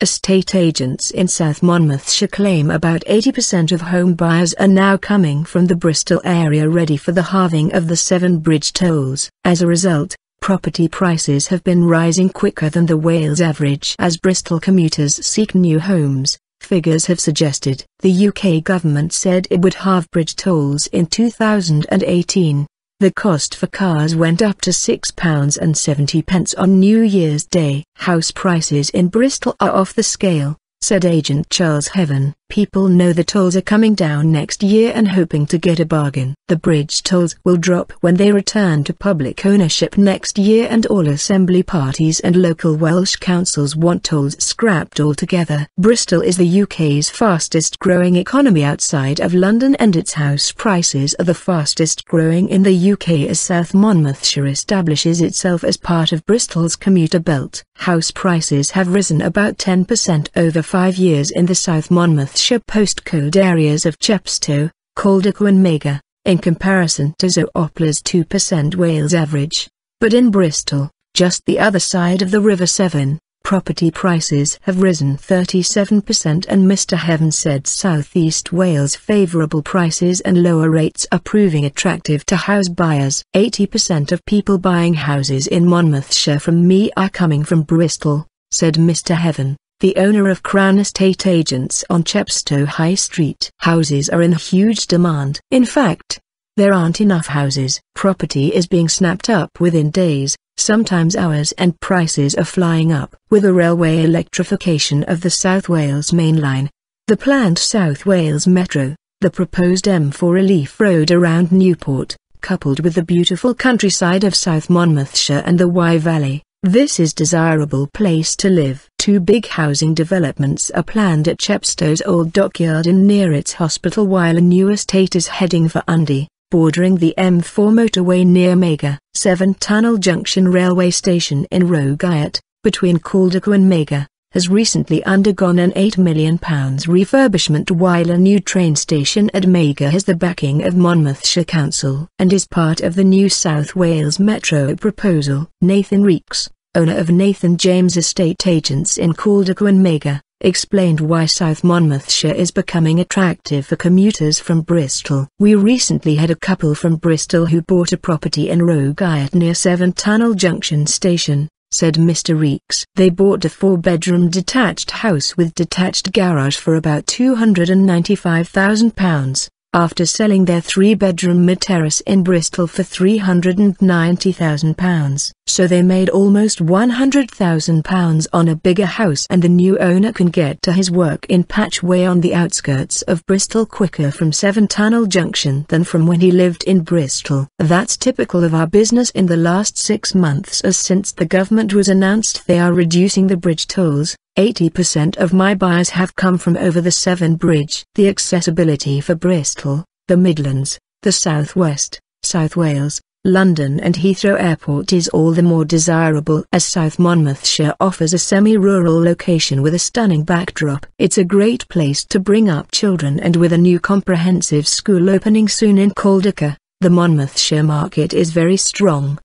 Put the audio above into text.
Estate agents in South Monmouthshire claim about 80% of home buyers are now coming from the Bristol area ready for the halving of the Severn Bridge tolls. As a result, property prices have been rising quicker than the Wales average as Bristol commuters seek new homes. Figures have suggested. The UK government said it would halve bridge tolls in 2018. The cost for cars went up to £6.70 on New Year's Day. House prices in Bristol are off the scale, said agent Charles Heaven. People know the tolls are coming down next year and hoping to get a bargain. The bridge tolls will drop when they return to public ownership next year, and all assembly parties and local Welsh councils want tolls scrapped altogether. Bristol is the UK's fastest growing economy outside of London, and its house prices are the fastest growing in the UK as South Monmouthshire establishes itself as part of Bristol's commuter belt. House prices have risen about 10% over 5 years in the South Monmouthshire postcode areas of Chepstow, Calderco and Mega, in comparison to Zoopla's 2% Wales average. But in Bristol, just the other side of the River Severn, property prices have risen 37%, and Mr. Heaven said South East Wales' favourable prices and lower rates are proving attractive to house buyers. 80% of people buying houses in Monmouthshire from me are coming from Bristol, said Mr. Heaven, the owner of Crown Estate Agents on Chepstow High Street. Houses are in huge demand. In fact, there aren't enough houses. Property is being snapped up within days, sometimes hours, and prices are flying up. With the railway electrification of the South Wales Main Line, the planned South Wales Metro, the proposed M4 relief road around Newport, coupled with the beautiful countryside of South Monmouthshire and the Wye Valley, this is a desirable place to live. 2 big housing developments are planned at Chepstow's old dockyard and near its hospital, while a new estate is heading for Undy, bordering the M4 motorway near Mega. Severn Tunnel Junction railway station in Rogayat, between Calderco and Mega, has recently undergone an £8 million refurbishment, while a new train station at Mega has the backing of Monmouthshire Council and is part of the new South Wales Metro proposal. Nathan Reeks, owner of Nathan James Estate Agents in Calderco and Mega, explained why South Monmouthshire is becoming attractive for commuters from Bristol. We recently had a couple from Bristol who bought a property in Rogayat near Severn Tunnel Junction Station, said Mr. Reeks. They bought a 4-bedroom detached house with detached garage for about £295,000, after selling their 3-bedroom mid-terrace in Bristol for £390,000. So they made almost £100,000 on a bigger house, and the new owner can get to his work in Patchway on the outskirts of Bristol quicker from Severn Tunnel Junction than from when he lived in Bristol. That's typical of our business in the last 6 months, as since the government was announced they are reducing the bridge tolls, 80% of my buyers have come from over the Severn Bridge. The accessibility for Bristol, the Midlands, the South West, South Wales, London and Heathrow Airport is all the more desirable as South Monmouthshire offers a semi-rural location with a stunning backdrop. It's a great place to bring up children, and with a new comprehensive school opening soon in Calderco, the Monmouthshire market is very strong.